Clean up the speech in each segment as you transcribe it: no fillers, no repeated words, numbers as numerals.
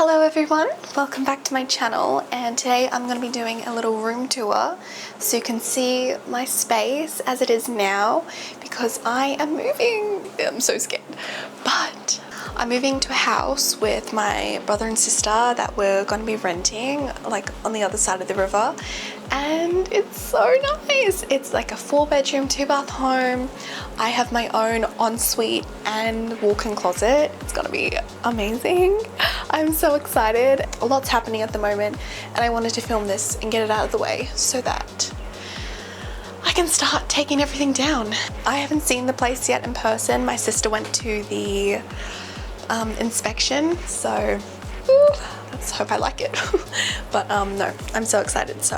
Hello everyone, welcome back to my channel, and today I'm going to be doing a little room tour so you can see my space as it is now because I am moving. I'm so scared, but I'm moving to a house with my brother and sister that we're going to be renting like on the other side of the river, and it's so nice. It's like a 4-bedroom 2-bath home. I have my own ensuite and walk-in closet. It's gonna be amazing. I'm so excited. A lot's happening at the moment and I wanted to film this and get it out of the way so that I can start taking everything down. I haven't seen the place yet in person. My sister went to the inspection, so let's hope I like it. But no, I'm so excited. So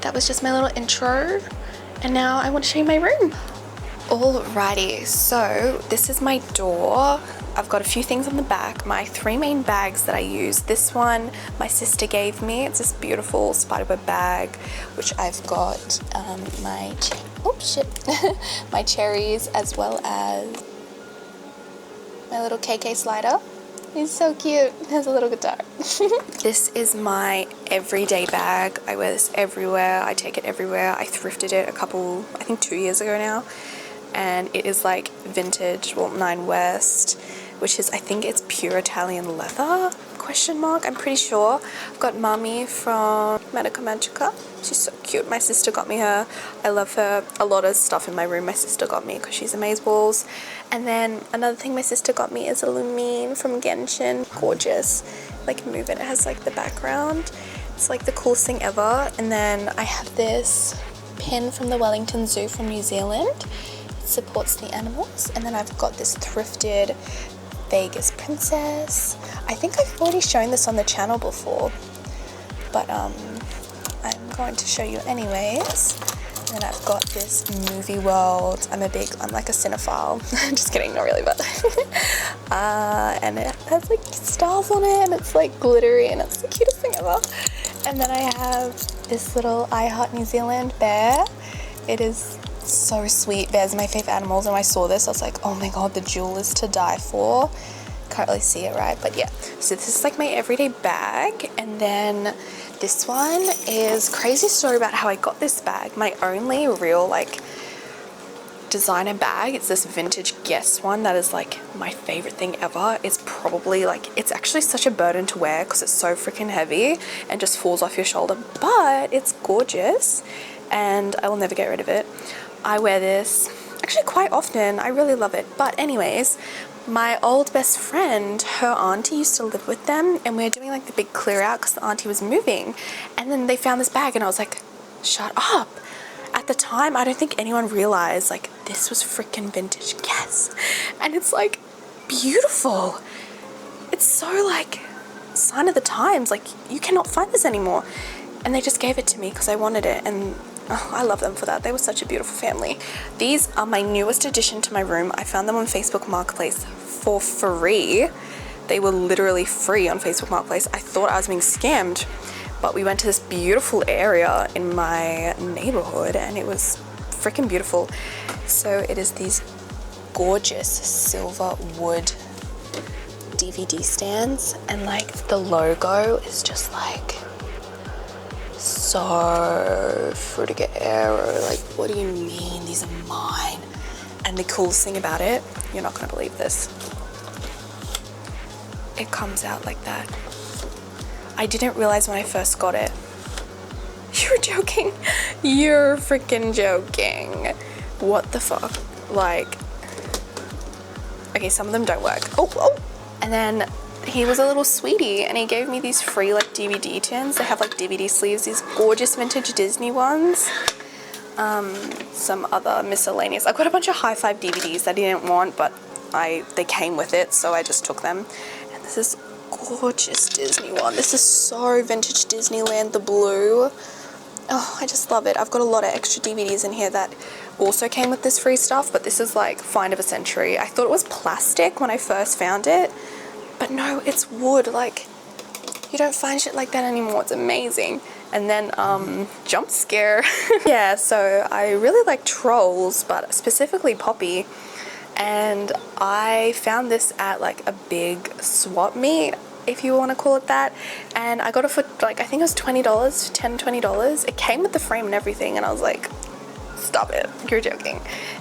that was just my little intro, and now I want to show you my room. Alrighty, so this is my door. I've got a few things on the back. My 3 main bags that I use. This one my sister gave me. It's this beautiful spiderweb bag, which I've got my cherries, as well as my little KK slider. He's so cute. He has a little guitar. This is my everyday bag. I wear this everywhere. I take it everywhere. I thrifted it I think 2 years ago now. And it is like vintage, well, 9 West, which is, I think it's pure Italian leather, ? I'm pretty sure. I've got Mummy from Medica Magica. She's so cute. My sister got me her. I love her. A lot of stuff in my room my sister got me because she's amazeballs. And then another thing my sister got me is a Lumine from Genshin. Gorgeous. Like, move it. It has like the background. It's like the coolest thing ever. And then I have this pin from the Wellington Zoo from New Zealand. Supports the animals. And then I've got this thrifted Vegas princess. I think I've already shown this on the channel before, but I'm going to show you anyways. And then I've got this Movie World. I'm like a cinephile. Just kidding, not really, but and it has like stars on it, and it's like glittery, and it's the cutest thing ever. And then I have this little I Heart New Zealand bear. It is so sweet. Bears are my favorite animals, and when I saw this I was like, oh my god, the jewel is to die for. Can't really see it, right? But yeah, so this is like my everyday bag. And then this one is crazy story about how I got this bag. My only real like designer bag, it's this vintage Guess one that is like my favorite thing ever. It's probably like, it's actually such a burden to wear because it's so freaking heavy and just falls off your shoulder, but it's gorgeous and I will never get rid of it. I wear this actually quite often. I really love it. But anyways, my old best friend, her auntie used to live with them, and we were doing like the big clear out because the auntie was moving, and then they found this bag and I was like, shut up. At the time, I don't think anyone realized like this was freaking vintage Guess, and it's like beautiful. It's so like sign of the times. Like, you cannot find this anymore, and they just gave it to me because I wanted it, and oh, I love them for that. They were such a beautiful family. These are my newest addition to my room. I found them on Facebook Marketplace for free. They were literally free on Facebook Marketplace. I thought I was being scammed, but we went to this beautiful area in my neighborhood and it was freaking beautiful. So it is these gorgeous silver wood DVD stands, and like the logo is just like so freaking arrow. Like, what do you mean these are mine? And the coolest thing about it, you're not gonna believe this, it comes out like that. I didn't realize when I first got it. You're joking. You're freaking joking. What the fuck? Like, okay, some of them don't work. Oh. And then he was a little sweetie and he gave me these free like DVD tins. They have like DVD sleeves, these gorgeous vintage Disney ones. Some other miscellaneous. I've got a bunch of High Five DVDs that I didn't want, but they came with it, so I just took them. And this is gorgeous Disney one. This is so vintage Disneyland, the blue. Oh, I just love it. I've got a lot of extra DVDs in here that also came with this free stuff, but this is like find of a century. I thought it was plastic when I first found it, but no, it's wood. Like, you don't find shit like that anymore. It's amazing. And then jump scare. Yeah, so I really like Trolls, but specifically Poppy, and I found this at like a big swap meet if you want to call it that. And I got it for like, I think it was $20, $10-20. It came with the frame and everything, and I was like, stop it, you're joking.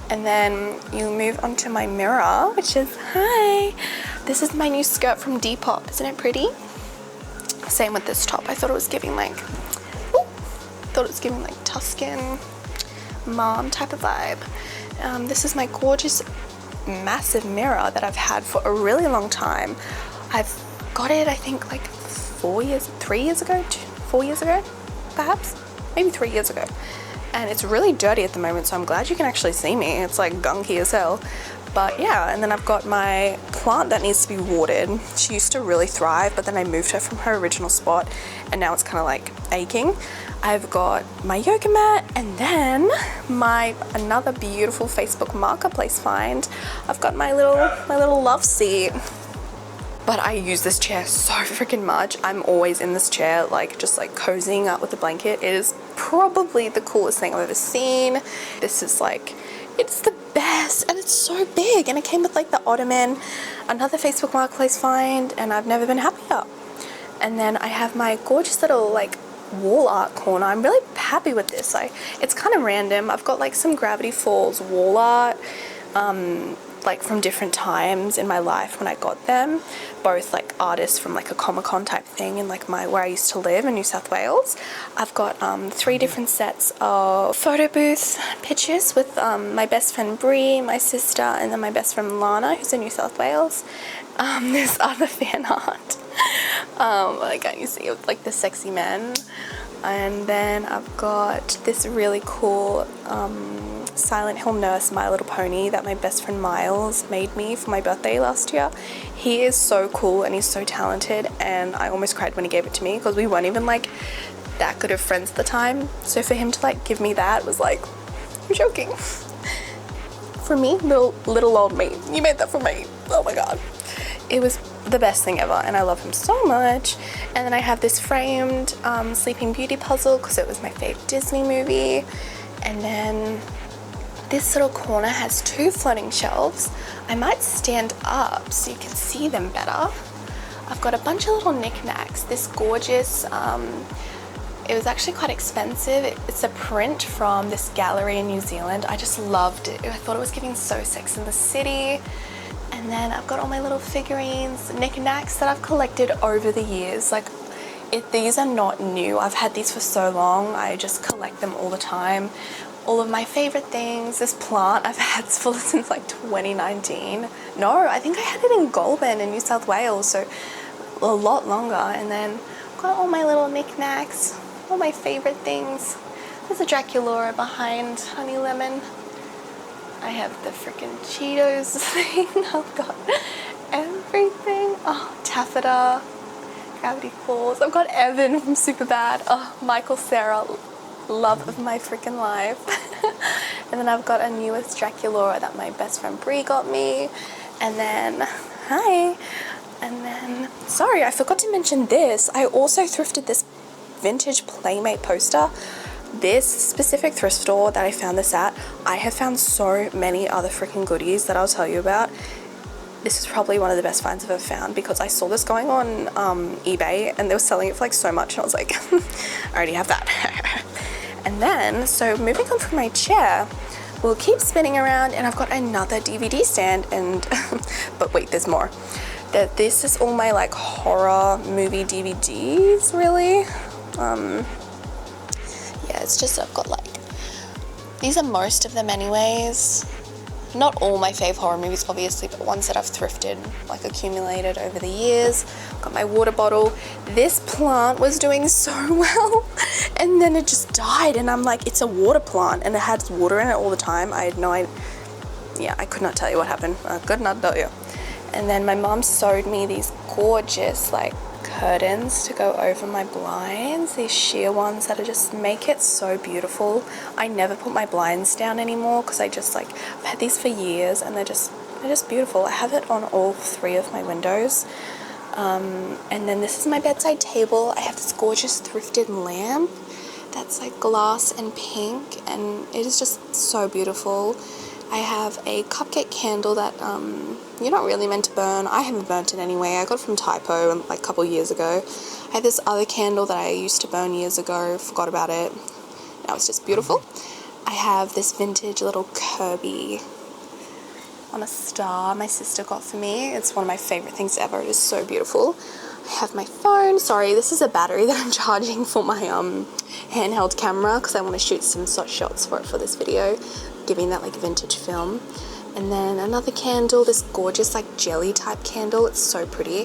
And then you move on to my mirror, which is, hi, this is my new skirt from Depop. Isn't it pretty? Same with this top. I thought it was giving like, Tuscan mom type of vibe. This is my gorgeous massive mirror that I've had for a really long time. I've got it, I think like 4 years ago, perhaps, maybe 3 years ago. And it's really dirty at the moment, so I'm glad you can actually see me. It's like gunky as hell. But yeah, and then I've got my plant that needs to be watered. She used to really thrive, but then I moved her from her original spot, and now it's kind of like aching. I've got my yoga mat, and then another beautiful Facebook Marketplace find. I've got my little love seat. But I use this chair so freaking much. I'm always in this chair, like just like cozying up with a blanket. It is probably the coolest thing I've ever seen. This is like, it's the best, and it's so big, and it came with like the ottoman, another Facebook Marketplace find, and I've never been happier. And then I have my gorgeous little like wall art corner. I'm really happy with this. It's kind of random. I've got like some Gravity Falls wall art, like from different times in my life when I got them, both like artists from like a Comic-Con type thing in like where I used to live in New South Wales. I've got 3 different sets of photo booth pictures with my best friend Brie, my sister, and then my best friend Lana, who's in New South Wales. This other fan art, like you see of like the sexy men. And then I've got this really cool Silent Hill Nurse My Little Pony that my best friend Miles made me for my birthday last year. He is so cool and he's so talented, and I almost cried when he gave it to me because we weren't even like that good of friends at the time. So for him to like give me that was like, you're joking. For me, little old me, you made that for me. Oh my god. It was the best thing ever, and I love him so much. And then I have this framed Sleeping Beauty puzzle because it was my favorite Disney movie. And then this little corner has 2 floating shelves. I might stand up so you can see them better. I've got a bunch of little knickknacks. This gorgeous, it was actually quite expensive. It's a print from this gallery in New Zealand. I just loved it. I thought it was giving so Sex in the City. And then I've got all my little figurines, knickknacks that I've collected over the years. Like, these are not new. I've had these for so long. I just collect them all the time. All of my favorite things. This plant I've had since like 2019. No, I think I had it in Goulburn in New South Wales, so a lot longer. And then I've got all my little knickknacks, all my favorite things. There's a Draculaura behind Honey Lemon. I have the freaking Cheetos thing. I've got everything. Oh, taffeta, Gravity Falls. I've got Evan from Superbad. Oh, Michael Cera, love of my freaking life. And then I've got a newest Draculaura that my best friend Brie got me. And then, hi. And then, sorry, I forgot to mention this. I also thrifted this vintage Playmate poster. This specific thrift store that I found this at, I have found so many other freaking goodies that I'll tell you about. This is probably one of the best finds I've ever found because I saw this going on eBay and they were selling it for like so much, and I was like, I already have that. And then, so moving on from my chair, we'll keep spinning around, and I've got another DVD stand, and but wait, there's more. This is all my like horror movie DVDs, really. Yeah, it's just, I've got like, these are most of them anyways. Not all my fave horror movies, obviously, but ones that I've thrifted, like accumulated over the years. Got my water bottle. This plant was doing so well, and then it just died, and I'm like, it's a water plant, and it has water in it all the time. I had no idea. Yeah, I could not tell you what happened. I could not tell you. And then my mom sewed me these gorgeous, like, curtains to go over my blinds, these sheer ones that just make it so beautiful. I never put my blinds down anymore because I just like, I've had these for years and they're just beautiful. I have it on all 3 of my windows. And then this is my bedside table. I have this gorgeous thrifted lamp that's like glass and pink, and it is just so beautiful. I have a cupcake candle that you're not really meant to burn. I haven't burnt it anyway. I got it from Typo like a couple years ago. I have this other candle that I used to burn years ago, forgot about it. Now it's just beautiful. I have this vintage little Kirby on a star my sister got for me. It's one of my favorite things ever. It is so beautiful. I have my phone. Sorry, this is a battery that I'm charging for my handheld camera because I want to shoot some shots for it for this video, giving that like vintage film. And then another candle, this gorgeous like jelly type candle. It's so pretty.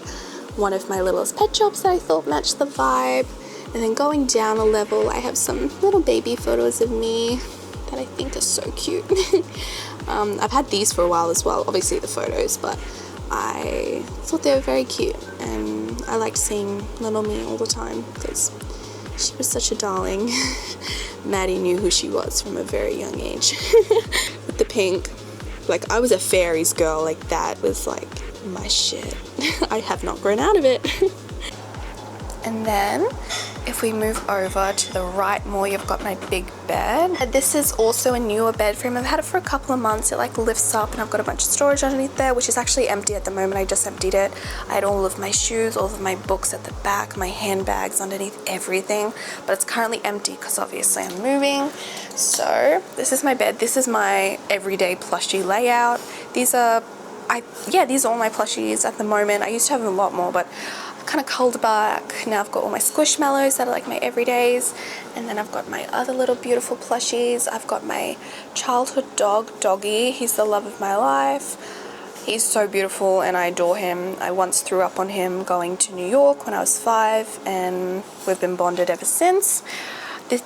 One of my littlest pet shops that I thought matched the vibe. And then going down a level, I have some little baby photos of me that I think are so cute. I've had these for a while as well, obviously the photos, but I thought they were very cute, and I liked seeing little me all the time because she was such a darling. Maddie knew who she was from a very young age. With the pink, like I was a fairies girl, like that was like my shit. I have not grown out of it. And then if we move over to the right more, you've got my big bed. This is also a newer bed frame. I've had it for a couple of months. It like lifts up and I've got a bunch of storage underneath there, which is actually empty at the moment. I just emptied it. I had all of my shoes, all of my books at the back, my handbags underneath, everything. But it's currently empty because obviously I'm moving. So this is my bed. This is my everyday plushie layout. These are all my plushies at the moment. I used to have a lot more, but kind of culled back. Now I've got all my squishmallows that are like my everydays, and then I've got my other little beautiful plushies. I've got my childhood dog, Doggy. He's the love of my life. He's so beautiful and I adore him. I once threw up on him going to New York when I was 5, and we've been bonded ever since.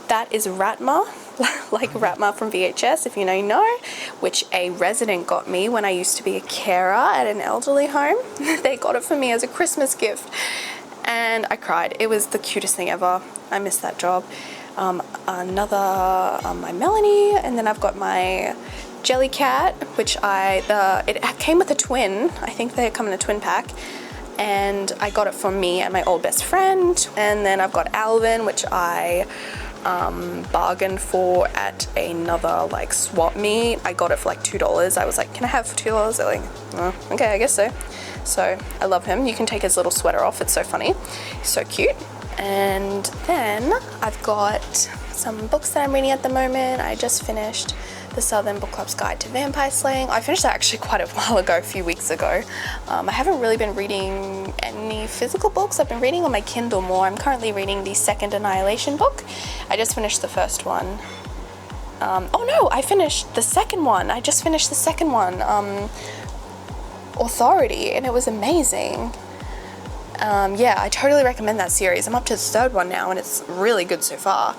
That is Ratma, like Ratma from VHS, if you know, which a resident got me when I used to be a carer at an elderly home. They got it for me as a Christmas gift and I cried. It was the cutest thing ever. I miss that job. My Melanie, and then I've got my Jelly Cat, which it came with a twin. I think they come in a twin pack. And I got it from me and my old best friend. And then I've got Alvin, which I bargained for at another like swap meet. I got it for like $2. I was like, can I have $2? They're like, oh, okay, I guess so. So I love him. You can take his little sweater off. It's so funny. He's so cute. And then I've got some books that I'm reading at the moment. I just finished The Southern Book Club's Guide to Vampire Slaying. I finished that actually quite a while ago, a few weeks ago. I haven't really been reading any physical books. I've been reading on my Kindle more. I'm currently reading the second Annihilation book. I just finished the first one. Oh no, I finished the second one. I just finished the second one, Authority, and it was amazing. Yeah, I totally recommend that series. I'm up to the third one now and it's really good so far.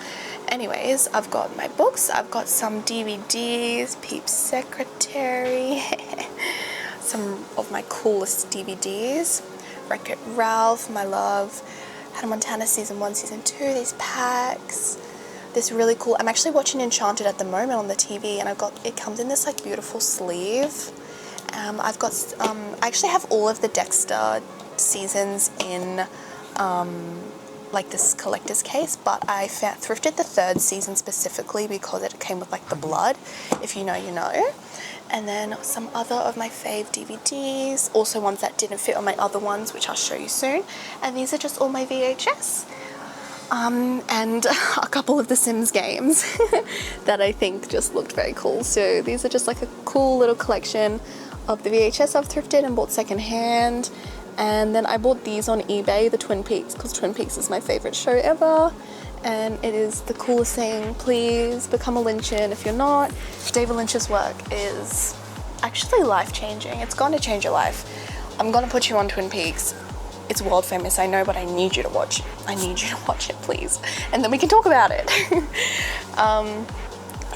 Anyways, I've got my books, I've got some DVDs, Peep's Secretary, some of my coolest DVDs, Wreck-It Ralph, my love, Hannah Montana Season 1, Season 2, these packs, this really cool, I'm actually watching Enchanted at the moment on the TV, and it comes in this like beautiful sleeve. I've got, I actually have all of the Dexter seasons in like this collector's case, but I thrifted the third season specifically because it came with like the blood. If you know, you know. And then some other of my fave DVDs, also ones that didn't fit on my other ones, which I'll show you soon. And these are just all my VHS. And a couple of the Sims games that I think just looked very cool. So these are just like a cool little collection of the VHS I've thrifted and bought secondhand. And then I bought these on eBay, the Twin Peaks, because Twin Peaks is my favorite show ever. And it is the coolest thing. Please become a Lynchin if you're not. David Lynch's work is actually life-changing. It's going to change your life. I'm going to put you on Twin Peaks. It's world famous, I know, but I need you to watch it. I need you to watch it, please. And then we can talk about it.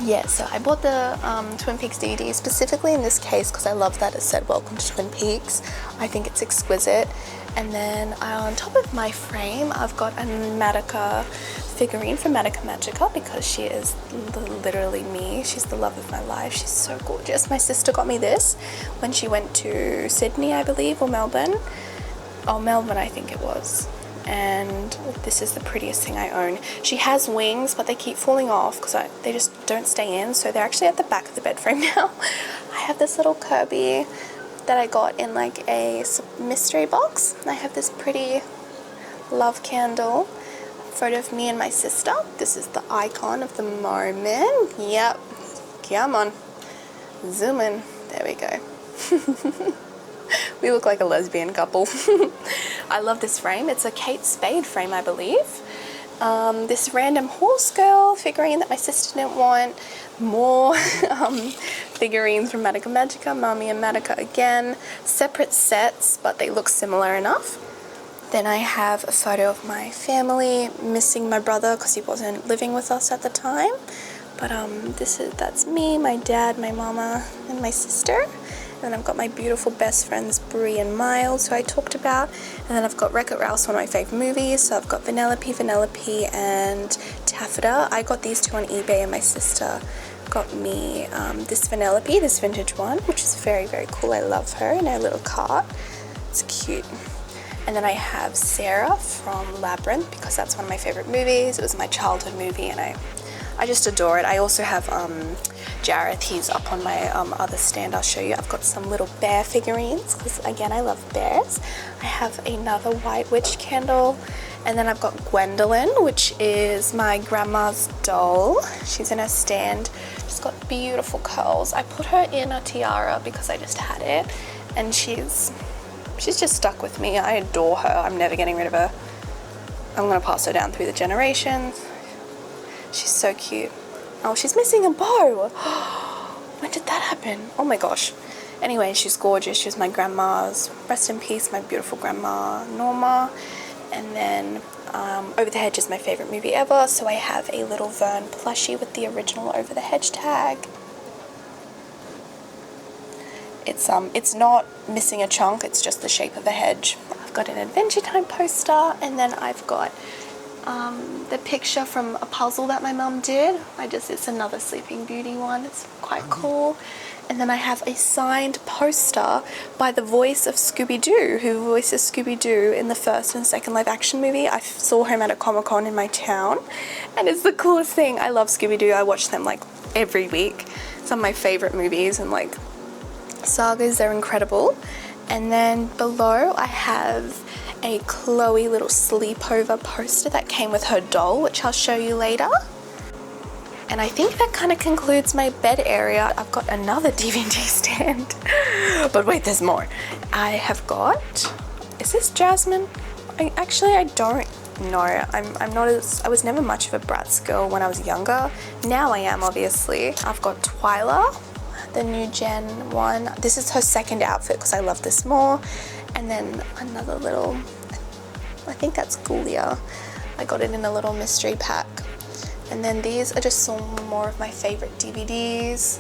Yeah, so I bought the Twin Peaks DVD specifically in this case because I love that it said welcome to Twin Peaks. I think it's exquisite. And then on top of my frame, I've got a Madoka figurine from Madoka Magica because she is literally me. She's the love of my life. She's so gorgeous. My sister got me this when she went to Sydney, I believe, or Melbourne. Oh, Melbourne, I think it was. and this is the prettiest thing I own. She has wings, but they keep falling off because they just don't stay in, so they're actually at the back of the bed frame now. I have this little Kirby that I got in like a mystery box. I have this pretty love candle, photo of me and my sister. This is the icon of the moment. Yep, come on, zoom in, there we go. We look like a lesbian couple. I love this frame. It's a Kate Spade frame, I believe. This random horse girl figurine that my sister didn't want. More figurines from Madoka Magica, Mami and Madoka again. Separate sets, but they look similar enough. Then I have a photo of my family, missing my brother because he wasn't living with us at the time. But that's me, my dad, my mama, and my sister. And then I've got my beautiful best friends, Brie and Miles, who I talked about. And then I've got Wreck-It Ralph's one of my favourite movies. So I've got Vanellope, and Taffeta. I got these two on eBay, and my sister got me this Vanellope, this vintage one, which is very, very cool. I love her in her little cart. It's cute. And then I have Sarah from Labyrinth, because that's one of my favourite movies. It was my childhood movie, and I just adore it. I also have Jareth. He's up on my other stand. I'll show you. I've got some little bear figurines because, again, I love bears. I have another White Witch candle, and then I've got Gwendolyn, which is my grandma's doll. She's in her stand. She's got beautiful curls. I put her in a tiara because I just had it, and she's just stuck with me. I adore her. I'm never getting rid of her. I'm gonna pass her down through the generations. She's so cute. Oh, she's missing a bow. When did that happen? Oh my gosh. Anyway, she's gorgeous. She's my grandma's. Rest in peace, my beautiful grandma, Norma. And then Over the Hedge is my favorite movie ever. So I have a little Vern plushie with the original Over the Hedge tag. It's not missing a chunk. It's just the shape of a hedge. I've got an Adventure Time poster, and then I've got the picture from a puzzle that my mum did. It's another Sleeping Beauty one. It's quite cool. And then I have a signed poster by the voice of Scooby-Doo, who voices Scooby-Doo in the first and second live action movie. I saw him at a Comic-Con in my town, and it's the coolest thing. I love Scooby-Doo. I watch them like every week. Some of my favorite movies and like sagas. They're incredible. And then below I have a Chloe little sleepover poster that came with her doll, which I'll show you later. And I think that kind of concludes my bed area. I've got another DVD stand. But wait, there's more. I have got, is this Jasmine? I don't know. I was never much of a Bratz girl when I was younger. Now I am, obviously. I've got Twyla, the new gen one. This is her second outfit because I love this more. And then another little, I think that's Ghoulia. I got it in a little mystery pack. And then these are just some more of my favorite DVDs.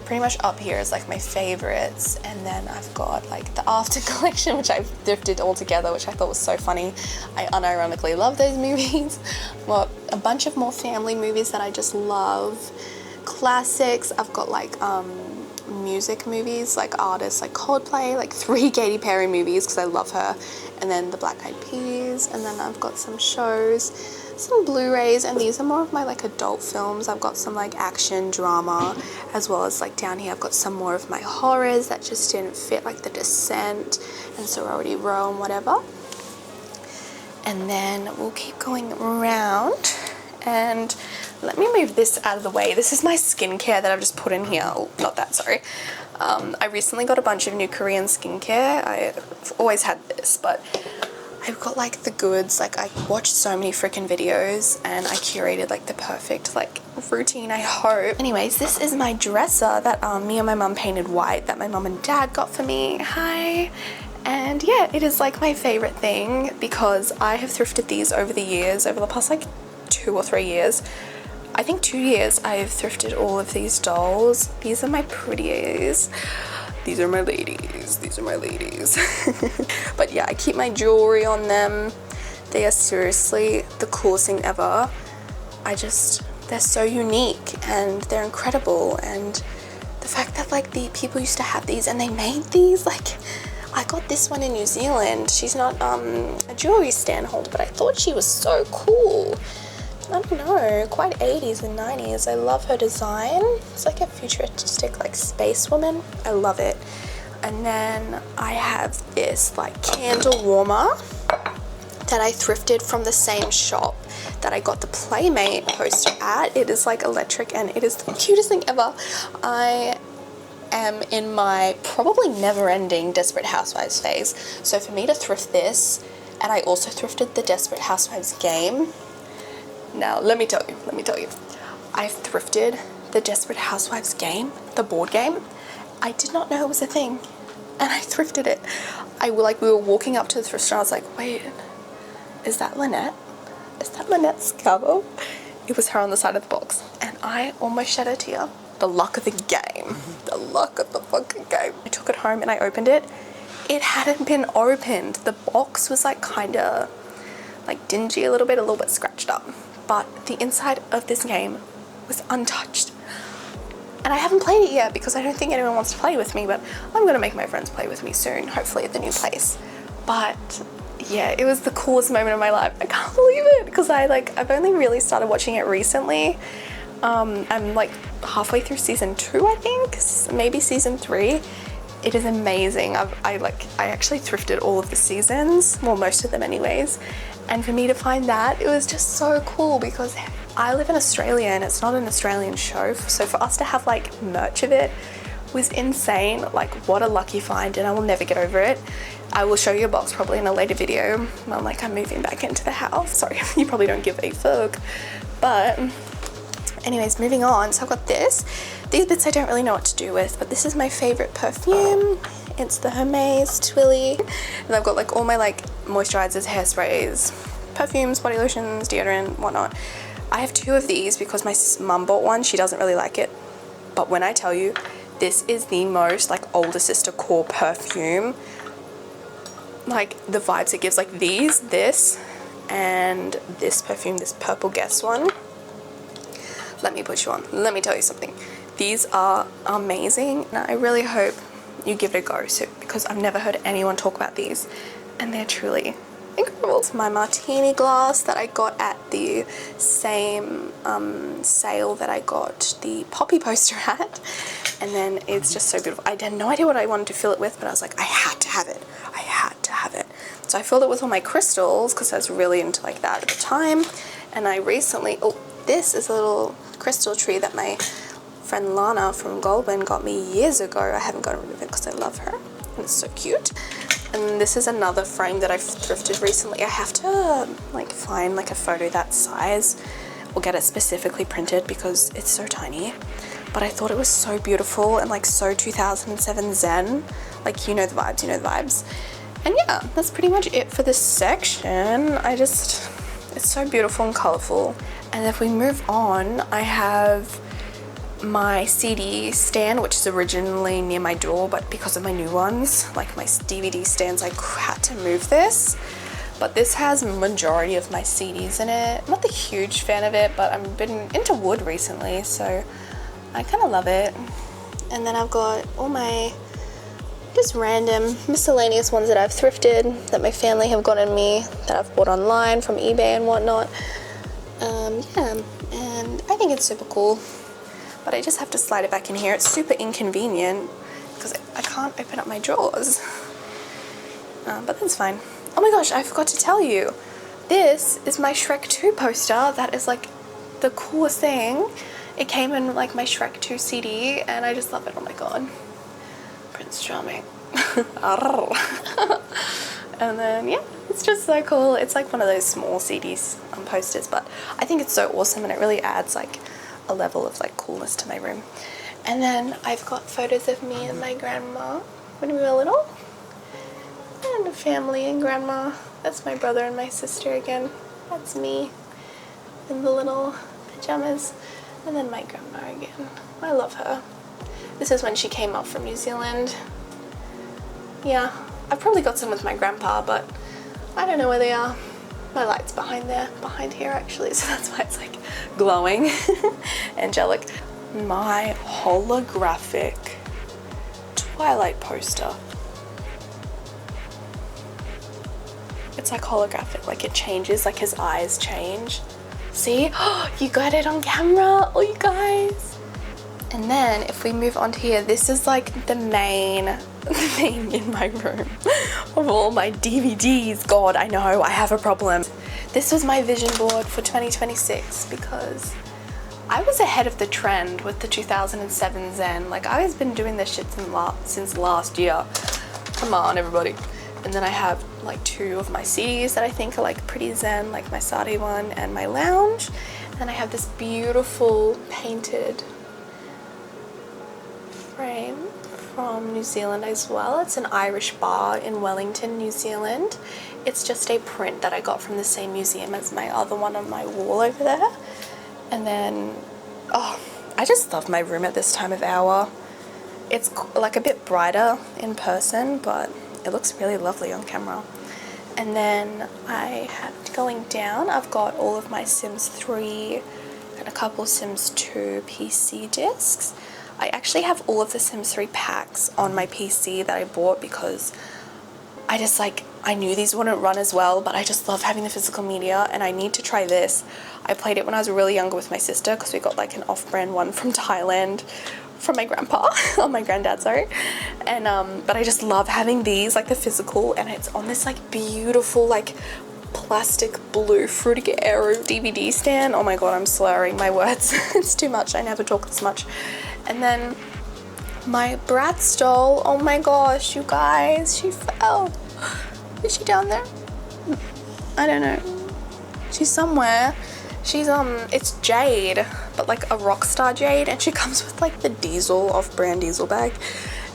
Pretty much up here is like my favorites. And then I've got like the After collection, which I've thrifted all together, which I thought was so funny. I unironically love those movies. Well, a bunch of more family movies that I just love. Classics. I've got like music movies, like artists like Coldplay, like 3 Katy Perry movies because I love her, and then the Black Eyed Peas. And then I've got some shows, some Blu-rays, and these are more of my like adult films. I've got some like action, drama, as well as like down here I've got some more of my horrors that just didn't fit, like The Descent and Sorority Row and whatever. And then we'll keep going around, and let me move this out of the way. This is my skincare that I've just put in here. Oh, not that, sorry. I recently got a bunch of new Korean skincare. I've always had this, but I've got like the goods. Like I watched so many freaking videos and I curated like the perfect like routine, I hope. Anyways, this is my dresser that me and my mum painted white that my mum and dad got for me. Hi. And yeah, it is like my favorite thing because I have thrifted these over the years, over the past like 2 or 3 years. I think 2 years I've thrifted all of these dolls. These are my pretties. These are my ladies. These are my ladies. But yeah, I keep my jewelry on them. They are seriously the coolest thing ever. They're so unique and they're incredible. And the fact that like the people used to have these and they made these, like, I got this one in New Zealand. She's not a jewelry stand holder, but I thought she was so cool. I don't know, quite 80s and 90s. I love her design. It's like a futuristic like space woman. I love it. And then I have this like candle warmer that I thrifted from the same shop that I got the Playmate poster at. It is like electric and it is the cutest thing ever. I am in my probably never-ending Desperate Housewives phase. So for me to thrift this, and I also thrifted the Desperate Housewives game. Now, let me tell you, I thrifted the Desperate Housewives game, the board game. I did not know it was a thing, and I thrifted it. We were walking up to the thrift store, I was like, wait, is that Lynette? Is that Lynette's cover? It was her on the side of the box, and I almost shed a tear. The luck of the game. The luck of the fucking game. I took it home and I opened it. It hadn't been opened. The box was like kinda like dingy a little bit scratched up. But the inside of this game was untouched. And I haven't played it yet because I don't think anyone wants to play with me, but I'm gonna make my friends play with me soon, hopefully at the new place. But yeah, it was the coolest moment of my life. I can't believe it because I've only really started watching it recently. I'm like halfway through season 2, I think, maybe season 3. It is amazing. I actually thrifted all of the seasons, well, most of them anyways. And for me to find that, it was just so cool because I live in Australia and it's not an Australian show. So for us to have like merch of it was insane. Like, what a lucky find, and I will never get over it. I will show you a box probably in a later video when I'm moving back into the house. Sorry, you probably don't give a fuck. But anyways, moving on. So I've got this. These bits I don't really know what to do with, but this is my favorite perfume. It's the Hermes Twilly. And I've got like all my like moisturizers, hairsprays, perfumes, body lotions, deodorant, whatnot. I have 2 of these because my mum bought one. She doesn't really like it. But when I tell you, this is the most like older sister core perfume. Like the vibes it gives, like this, and this perfume, this Purple Guess one. Let me put you on. Let me tell you something. These are amazing, and I really hope you give it a go, because I've never heard anyone talk about these, and they're truly incredible. It's my martini glass that I got at the same sale that I got the Poppy poster at, and then it's just so beautiful. I had no idea what I wanted to fill it with, but I was like, I had to have it. I had to have it. So I filled it with all my crystals because I was really into like that at the time, and I recently, this is a little crystal tree that my friend Lana from Goldwyn got me years ago. I haven't gotten rid of it because I love her and it's so cute. And this is another frame that I've thrifted recently. I have to like find like a photo that size or get it specifically printed because it's so tiny. But I thought it was so beautiful and like so 2007 Zen. Like, you know the vibes, you know the vibes. And yeah, that's pretty much it for this section. It's so beautiful and colorful. And if we move on, I have my CD stand, which is originally near my door, but because of my new ones, like my DVD stands, I had to move this. But this has majority of my CDs in it. I'm not the huge fan of it, but I've been into wood recently, so I kind of love it. And then I've got all my just random miscellaneous ones that I've thrifted, that my family have gotten me, that I've bought online from eBay and whatnot. Yeah, and I think it's super cool, but I just have to slide it back in here. It's super inconvenient because I can't open up my drawers, but that's fine. Oh my gosh, I forgot to tell you, this is my Shrek 2 poster. That is like the coolest thing. It came in like my Shrek 2 CD and I just love it. Oh my god, Prince Charming. And then yeah, it's just so cool. It's like one of those small CDs posters, but I think it's so awesome and it really adds like a level of like coolness to my room. And then I've got photos of me and my grandma when we were little, and family and grandma. That's my brother and my sister again. That's me in the little pajamas. And then my grandma again. I love her. This is when she came up from New Zealand. Yeah, I've probably got some with my grandpa, but I don't know where they are. My light's behind here actually, so that's why it's like glowing. Angelic. My holographic Twilight poster. It's like holographic, like it changes, like his eyes change. See? Oh, you got it on camera, oh you guys. And then if we move on to here, this is like the main thing in my room of all my DVDs. God, I know, I have a problem. This was my vision board for 2026 because I was ahead of the trend with the 2007 Zen. Like, I've been doing this shit since last year. Come on, everybody. And then I have like 2 of my CDs that I think are like pretty Zen, like my Sadi one and my lounge. And then I have this beautiful painted frame from New Zealand as well. It's an Irish bar in Wellington, New Zealand. It's just a print that I got from the same museum as my other one on my wall over there. And then, oh, I just love my room at this time of hour. It's like a bit brighter in person, but it looks really lovely on camera. And then I have, going down, I've got all of my Sims 3 and a couple Sims 2 PC discs. I actually have all of the Sims 3 packs on my PC that I bought because I just I knew these wouldn't run as well, but I just love having the physical media and I need to try this. I played it when I was really younger with my sister because we got like an off-brand one from Thailand from my grandpa, or my granddad, sorry. And but I just love having these, like the physical, and it's on this like beautiful like plastic blue Fruity Aero DVD stand. Oh my god, I'm slurring my words. It's too much. I never talk this much. And then my Bratz doll, oh my gosh, you guys, she fell. Is she down there? I don't know. She's somewhere. She's it's Jade, but like a Rockstar Jade, and she comes with like the Diesel, off-brand Diesel bag.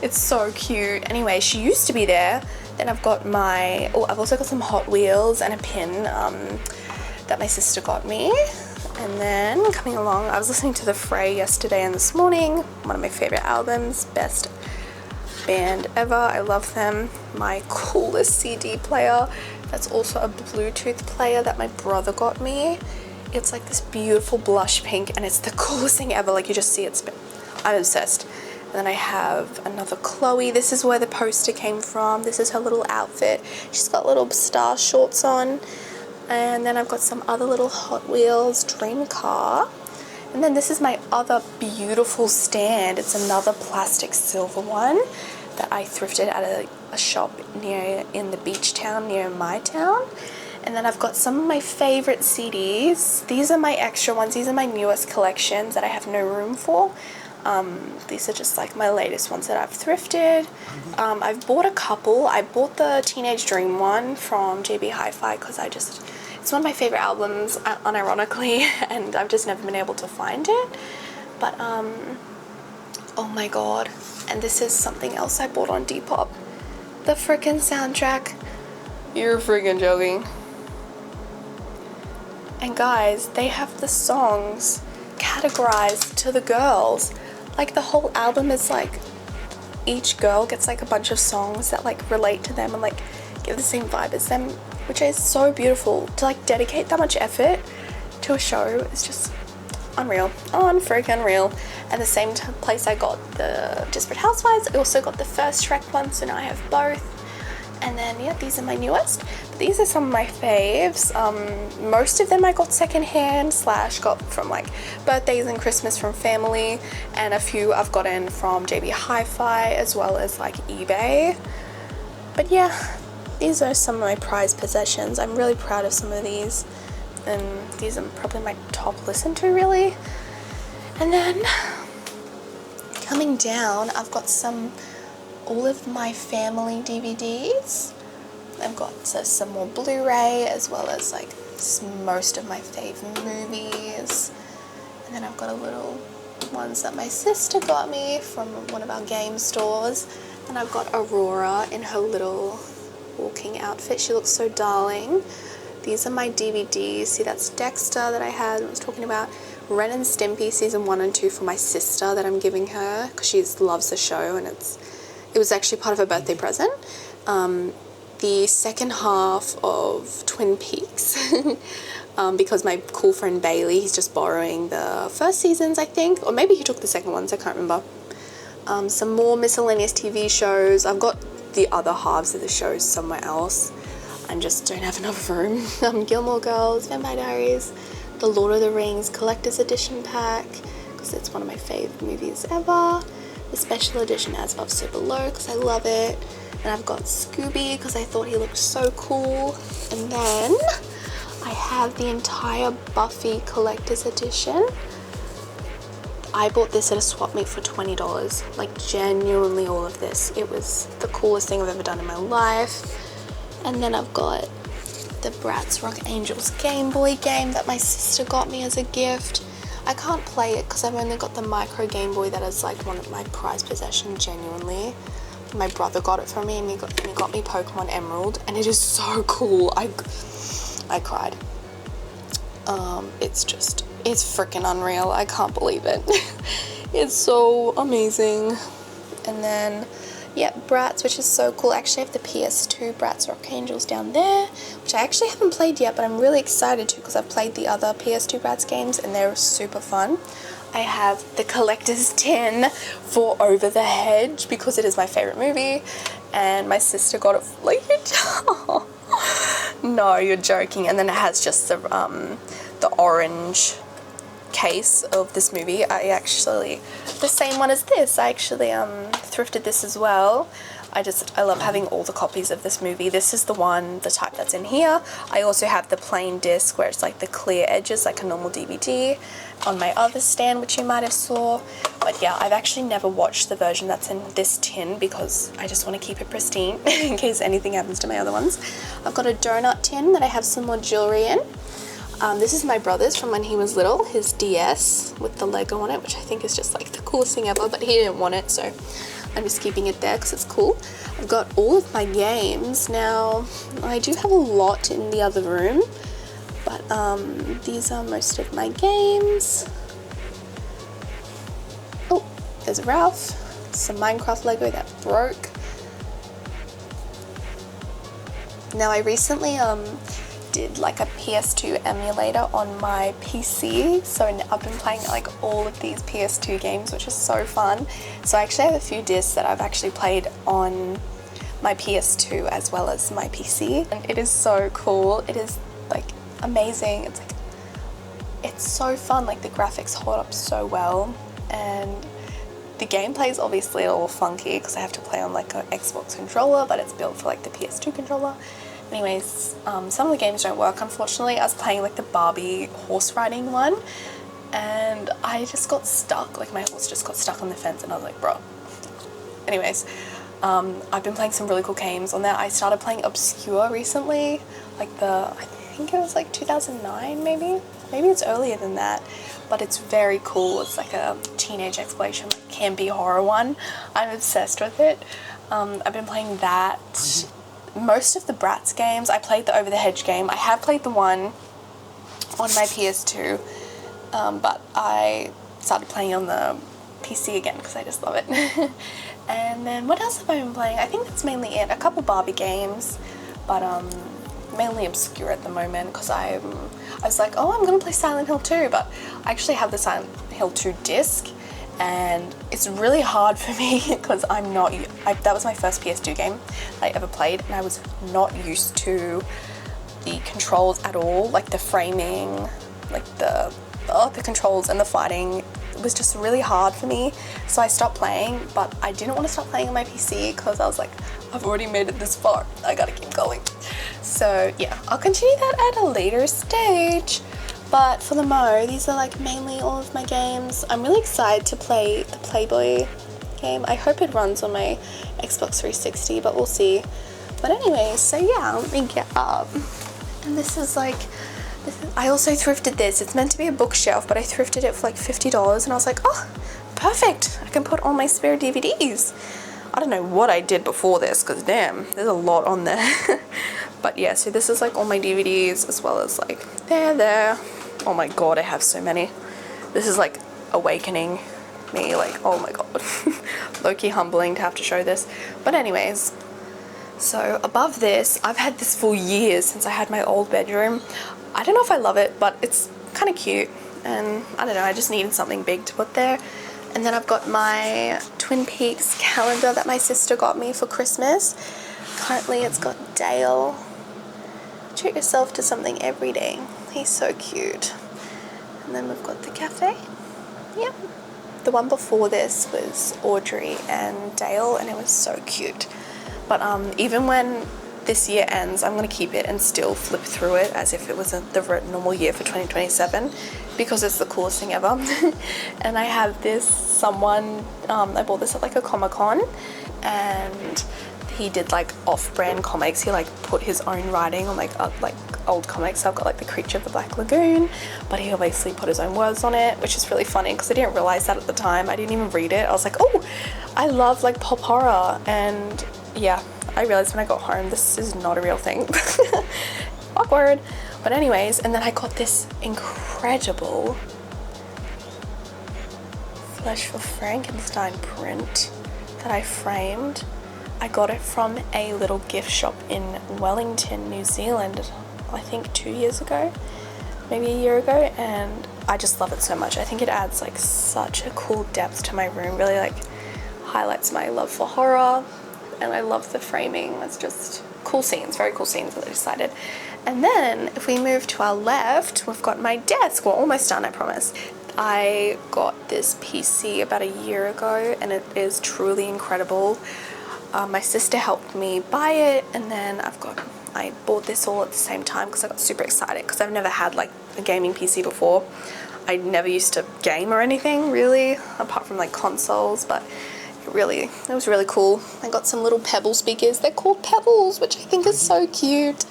It's so cute. Anyway, she used to be there. Then I've got my, oh, I've also got some Hot Wheels and a pin that my sister got me. And then coming along, I was listening to The Fray yesterday and this morning. One of my favorite albums, best band ever. I love them. My coolest CD player. That's also a Bluetooth player that my brother got me. It's like this beautiful blush pink and it's the coolest thing ever. Like you just see it. I'm obsessed. And then I have another Chloe. This is where the poster came from. This is her little outfit. She's got little star shorts on. And then I've got some other little Hot Wheels dream car. And then this is my other beautiful stand. It's another plastic silver one that I thrifted at a shop near in the beach town near my town. And then I've got some of my favorite CDs. These are my extra ones. These are my newest collections that I have no room for. These are just like my latest ones that I've thrifted. I've bought a couple. I bought the Teenage Dream one from JB Hi-Fi because it's one of my favorite albums, unironically, and I've just never been able to find it. But, oh my god. And this is something else I bought on Depop. The freaking soundtrack. You're freaking joking. And guys, they have the songs categorized to the girls. Like the whole album is like, each girl gets like a bunch of songs that like relate to them and like give the same vibe as them, which is so beautiful. To like dedicate that much effort to a show is just unreal, freaking unreal. And the same place I got the Desperate Housewives, I also got the first Shrek one, so now I have both. And then yeah, these are my newest. But these are some of my faves. Most of them I got secondhand / got from like birthdays and Christmas from family, and a few I've gotten from JB Hi-Fi as well as like eBay. But yeah, these are some of my prized possessions. I'm really proud of some of these, and these are probably my top listen to really. And then coming down, I've got all of my family DVDs. I've got some more Blu-ray as well as like most of my fave movies. And then I've got a little ones that my sister got me from one of our game stores. And I've got Aurora in her little walking outfit. She looks so darling. These are my DVDs. See, that's Dexter that I was talking about. Ren and Stimpy season 1 and 2 for my sister that I'm giving her because she loves the show, and it was actually part of her birthday present. The second half of Twin Peaks because my cool friend Bailey, he's just borrowing the first seasons, I think, or maybe he took the second ones, I can't remember. Some more miscellaneous TV shows. I've got the other halves of the shows somewhere else. I just don't have enough room. Gilmore Girls, Vampire Diaries, the Lord of the Rings Collector's Edition pack, because it's one of my fave movies ever. The special edition As Above So Below, because I love it. And I've got Scooby, because I thought he looked so cool. And then I have the entire Buffy Collector's Edition. I bought this at a swap meet for $20. Like, genuinely all of this. It was the coolest thing I've ever done in my life. And then I've got the Bratz Rock Angels Game Boy game that my sister got me as a gift. I can't play it because I've only got the micro Game Boy that is like one of my prized possessions, genuinely. My brother got it for me, and he got me Pokemon Emerald, and it is so cool. I cried. It's freaking unreal. I can't believe it. It's so amazing. And then, yeah, Bratz, which is so cool. I actually have the PS2 Bratz Rock Angels down there, which I actually haven't played yet, but I'm really excited to because I've played the other PS2 Bratz games and they're super fun. I have the collector's tin for Over the Hedge because it is my favorite movie, and my sister got it for like no, you're joking. And then it has just the orange case of this movie. The same one as this. I actually thrifted this as well. I love having all the copies of this movie. This is the type that's in here. I also have the plain disc where it's like the clear edges like a normal DVD on my other stand, which you might have saw. But yeah, I've actually never watched the version that's in this tin because I just want to keep it pristine in case anything happens to my other ones. I've got a donut tin that I have some more jewelry in. This is my brother's from when he was little, his DS with the Lego on it, which I think is just like the coolest thing ever, but he didn't want it, so I'm just keeping it there because it's cool. I've got all of my games. Now, I do have a lot in the other room, but these are most of my games. Oh, there's a Ralph, some Minecraft Lego that broke. Now, I recently did like a PS2 emulator on my PC, so I've been playing like all of these PS2 games, which is so fun. So I actually have a few discs that I've actually played on my PS2 as well as my PC, and it is so cool. It is like amazing. It's so fun. Like the graphics hold up so well, and the gameplay is obviously a little funky because I have to play on like an Xbox controller, but it's built for like the PS2 controller. Anyways, some of the games don't work, unfortunately. I was playing like the Barbie horse riding one, and I just got stuck. Like my horse just got stuck on the fence, and I was like, bro. Anyways, I've been playing some really cool games on there. I started playing Obscure recently, like I think it was like 2009 maybe it's earlier than that, but it's very cool. It's like a teenage exploration, like, campy horror one. I'm obsessed with it. I've been playing that. Most of the Bratz games, I played the Over the Hedge game. I have played the one on my PS2, but I started playing on the PC again because I just love it. And then what else have I been playing? I think that's mainly it. A couple Barbie games, but mainly Obscure at the moment because I was like, oh, I'm gonna play Silent Hill 2, but I actually have the Silent Hill 2 disc, and it's really hard for me because that was my first PS2 game I ever played, and I was not used to the controls at all, like the framing, like the controls and the fighting. It was just really hard for me, so I stopped playing. But I didn't want to stop playing on my PC because I was like, I've already made it this far, I gotta keep going. So yeah, I'll continue that at a later stage. But for the mo, these are like mainly all of my games. I'm really excited to play the Playboy game. I hope it runs on my Xbox 360, but we'll see. But anyways, so yeah, let me get up. And I also thrifted this. It's meant to be a bookshelf, but I thrifted it for like $50, and I was like, oh, perfect. I can put all my spare DVDs. I don't know what I did before this, because damn, there's a lot on there. But yeah, so this is like all my DVDs, as well as like there. Oh my god, I have so many. This is like awakening me, like, oh my god. Low-key humbling to have to show this. But anyways, so above this, I've had this for years, since I had my old bedroom. I don't know if I love it, but it's kind of cute, and I don't know, I just needed something big to put there. And then I've got my Twin Peaks calendar that my sister got me for Christmas. Currently it's got Dale treat yourself to something every day. He's so cute. And then we've got the cafe. Yep. The one before this was Audrey and Dale, and it was so cute. But even when this year ends, I'm going to keep it and still flip through it as if it was the normal year for 2027, because it's the coolest thing ever. And I have this someone, I bought this at like a Comic-Con, and he did like off-brand comics. He like put his own writing on like old comics. So I've got like The Creature of the Black Lagoon, but he obviously put his own words on it, which is really funny because I didn't realize that at the time. I didn't even read it. I was like, oh, I love like pop horror. And yeah, I realized when I got home, this is not a real thing. Awkward. But anyways, and then I got this incredible Flesh for Frankenstein print that I framed. I got it from a little gift shop in Wellington, New Zealand, I think 2 years ago, maybe a year ago, and I just love it so much. I think it adds like such a cool depth to my room, really like highlights my love for horror, and I love the framing. It's just cool scenes, very cool scenes, really excited. And then if we move to our left, we've got my desk. We're almost done, I promise. I got this PC about a year ago, and it is truly incredible. My sister helped me buy it, and then I bought this all at the same time because I got super excited because I've never had like a gaming PC before. I never used to game or anything really, apart from like consoles, but it was really cool. I got some little Pebble speakers. They're called Pebbles, which I think is so cute.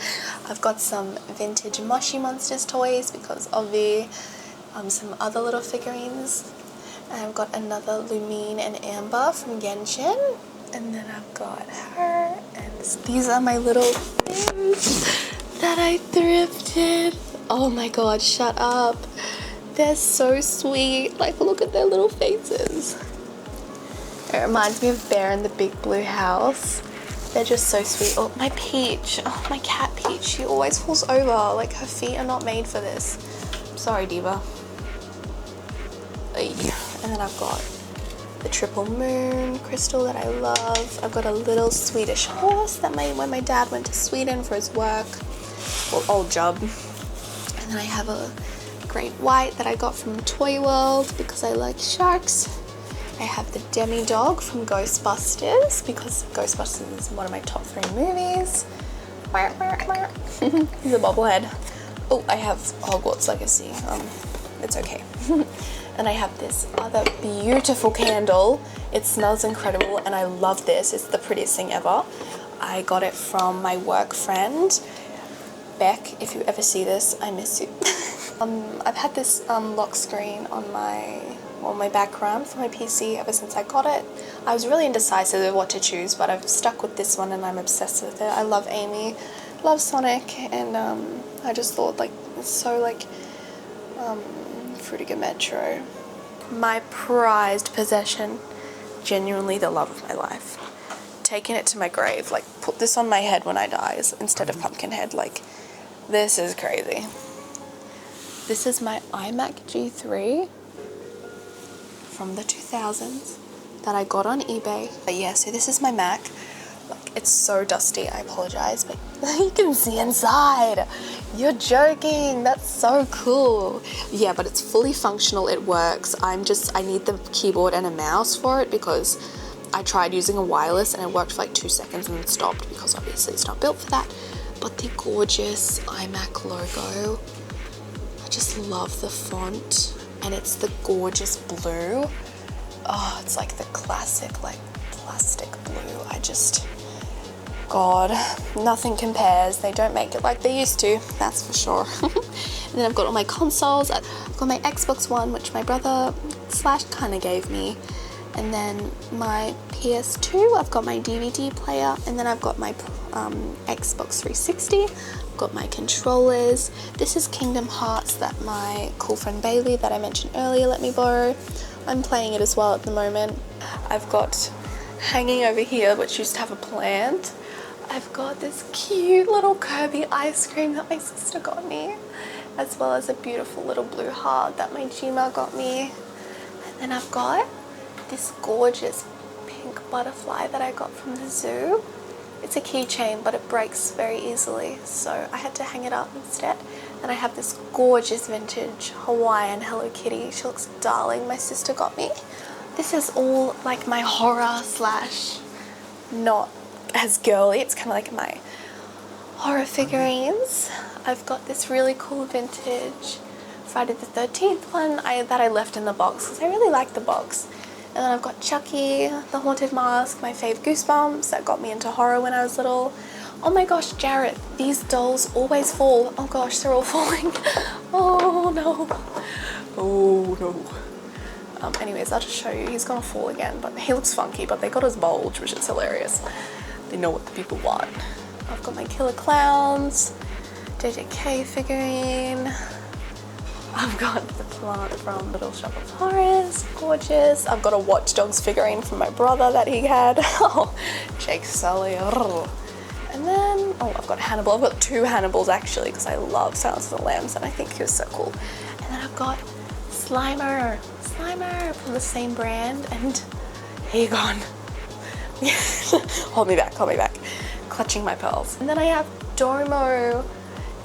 I've got some vintage Moshi Monsters toys because of some other little figurines. And I've got another Lumine and Amber from Genshin. And then I've got her, and these are my little things that I thrifted. Oh my god, shut up. They're so sweet. Like, look at their little faces. It reminds me of Bear in the Big Blue House. They're just so sweet. Oh, my Peach. Oh, my cat Peach. She always falls over. Like, her feet are not made for this. I'm sorry, Diva. And then I've got the Triple Moon crystal that I love. I've got a little Swedish horse that when my dad went to Sweden for his work, or old job. And then I have a great white that I got from Toy World because I like sharks. I have the Demi Dog from Ghostbusters because Ghostbusters is one of my top 3 movies. He's a bobblehead. Oh, I have Hogwarts Legacy. It's okay. And I have this other beautiful candle. It smells incredible, and I love this. It's the prettiest thing ever. I got it from my work friend, Beck. If you ever see this, I miss you. I've had this lock screen on my background for my PC ever since I got it. I was really indecisive of what to choose, but I've stuck with this one and I'm obsessed with it. I love Amy, love Sonic, and I just thought like it's so like Fruitiger Metro. My prized possession, genuinely the love of my life. Taking it to my grave, like put this on my head when I die instead of Pumpkinhead. Like, this is crazy. This is my iMac G3 from the 2000s that I got on eBay. But yeah, so this is my Mac. Like, it's so dusty, I apologize, but you can see inside. You're joking, that's so cool. Yeah, but it's fully functional, it works. I need the keyboard and a mouse for it because I tried using a wireless and it worked for like 2 seconds and then stopped because obviously it's not built for that. But the gorgeous iMac logo, I just love the font, and it's the gorgeous blue. Oh, it's like the classic like plastic blue. God, nothing compares. They don't make it like they used to, that's for sure. And then I've got all my consoles. I've got my Xbox One, which my brother / kind of gave me. And then my PS2, I've got my DVD player, and then I've got my Xbox 360. I've got my controllers. This is Kingdom Hearts that my cool friend Bailey that I mentioned earlier let me borrow. I'm playing it as well at the moment. I've got hanging over here, which used to have a plant. I've got this cute little Kirby ice cream that my sister got me, as well as a beautiful little blue heart that my Gma got me. And then I've got this gorgeous pink butterfly that I got from the zoo. It's a keychain, but it breaks very easily, so I had to hang it up instead. And I have this gorgeous vintage Hawaiian Hello Kitty. She looks darling. My sister got me. This is all like my horror slash not as girly. It's kind of like my horror figurines. I've got this really cool vintage Friday the 13th one that I left in the box because I really like the box. And then I've got Chucky, the Haunted Mask, my fave Goosebumps that got me into horror when I was little. Oh my gosh, Jarrett, these dolls always fall. Oh gosh, they're all falling. Oh no. Oh no. Anyways, I'll just show you. He's gonna fall again, but he looks funky, but they got his bulge, which is hilarious. They know what the people want. I've got my Killer Clowns, JJK figurine. I've got the plant from Little Shop of Horrors, gorgeous. I've got a Watch Dogs figurine from my brother that he had. Oh, Jake Sully. And then, oh, I've got Hannibal. I've got two Hannibals actually because I love Silence of the Lambs and I think he was so cool. And then I've got Slimer from the same brand, and here you gone. Hold me back, clutching my pearls. And then I have Domo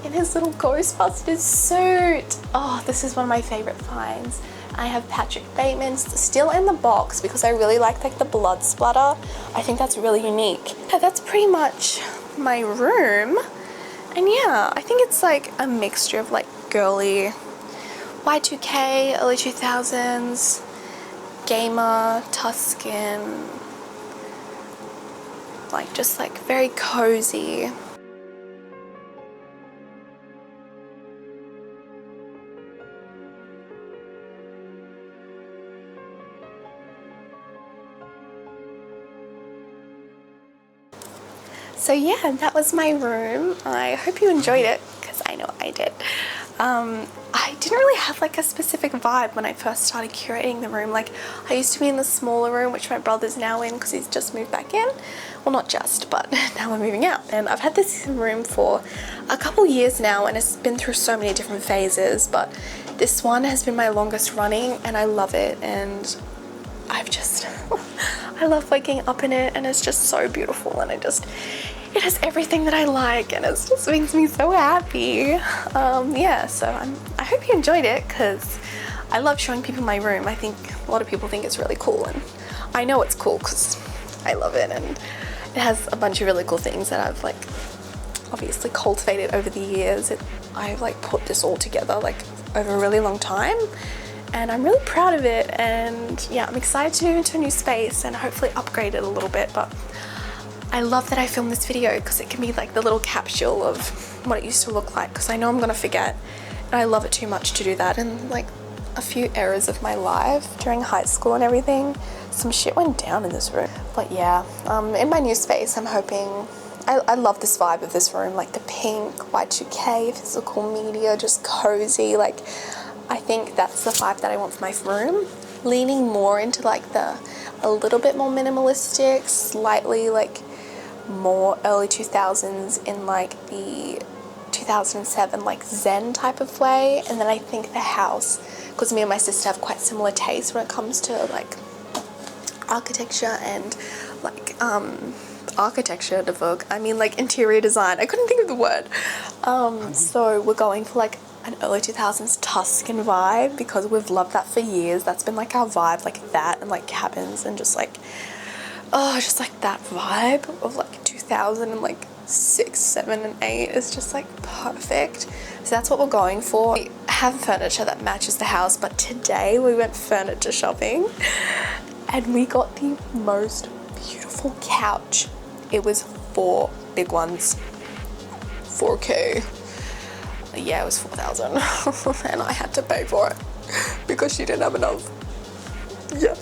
in his little Ghostbusters suit. Oh, this is one of my favorite finds. I have Patrick Bateman still in the box because I really like the blood splatter. I think that's really unique. Yeah, that's pretty much my room. And yeah, I think it's like a mixture of like girly Y2K, early 2000s, gamer, Tuscan, like just like very cozy. So yeah, that was my room. I hope you enjoyed it because I know I did. I didn't really have like a specific vibe when I first started curating the room. Like I used to be in the smaller room, which my brother's now in because he's just moved back in. Well, not just, but now we're moving out. And I've had this room for a couple years now and it's been through so many different phases, but this one has been my longest running and I love it. And I've just, I love waking up in it and it's just so beautiful and it has everything that I like and it just makes me so happy. Yeah, so I hope you enjoyed it because I love showing people my room. I think a lot of people think it's really cool and I know it's cool because I love it and it has a bunch of really cool things that I've like obviously cultivated over the years. I've like put this all together like over a really long time and I'm really proud of it. And yeah, I'm excited to move into a new space and hopefully upgrade it a little bit. But I love that I filmed this video because it can be like the little capsule of what it used to look like because I know I'm gonna forget and I love it too much to do that. And like a few eras of my life during high school and everything, some shit went down in this room. But yeah, in my new space, I'm hoping, I love this vibe of this room, like the pink, Y2K, physical media, just cozy. Like I think that's the vibe that I want for my room, leaning more into like a little bit more minimalistic, slightly like more early 2000s in like the 2007 like Zen type of way. And then I think the house, because me and my sister have quite similar tastes when it comes to like architecture and like architecture, I mean like interior design, I couldn't think of the word. So we're going for like an early 2000s Tuscan vibe because we've loved that for years. That's been like our vibe, like that and like cabins and just like, oh, just like that vibe of like 2006, 7 and 8 is just like perfect. So that's what we're going for. We have furniture that matches the house, but today we went furniture shopping and we got the most beautiful couch. It was 4 big ones, 4K. Yeah, it was 4,000 and I had to pay for it because she didn't have enough. Yeah,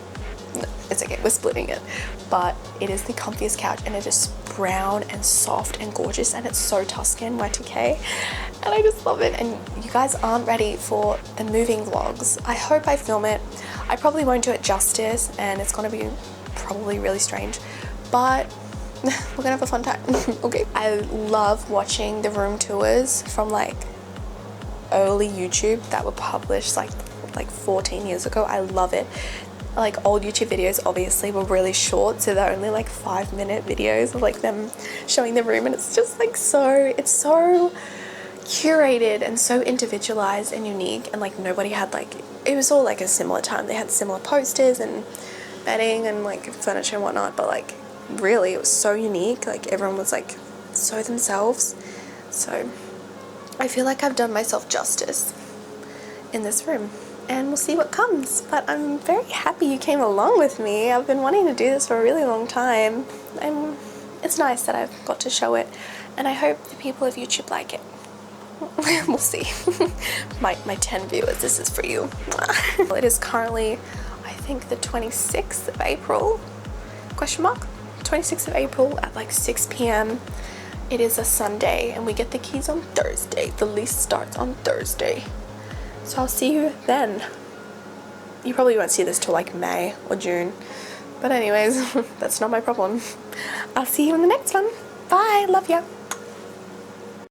no, it's okay, we're splitting it. But it is the comfiest couch and it is brown and soft and gorgeous and it's so Tuscan, Y2K, and I just love it. And you guys aren't ready for the moving vlogs. I hope I film it. I probably won't do it justice and it's gonna be probably really strange, but we're gonna have a fun time. Okay, I love watching the room tours from like early YouTube that were published like 14 years ago. I love it. like old YouTube videos obviously were really short, so they're only like 5-minute videos of like them showing the room, and it's just like it's so curated and so individualized and unique, and like nobody had like, it was all like a similar time. They had similar posters and bedding and like furniture and whatnot, but like really it was so unique. Like everyone was like so themselves. So I feel like I've done myself justice in this room, and we'll see what comes. But I'm very happy you came along with me. I've been wanting to do this for a really long time, and it's nice that I've got to show it, and I hope the people of YouTube like it. We'll see. my 10 viewers, this is for you. Well, it is currently, I think, the 26th of April, question mark, 26th of April at like 6 p.m. It is a Sunday, and we get the keys on Thursday. The lease starts on Thursday. So I'll see you then. You probably won't see this till like May or June. But anyways, that's not my problem. I'll see you in the next one. Bye, love ya.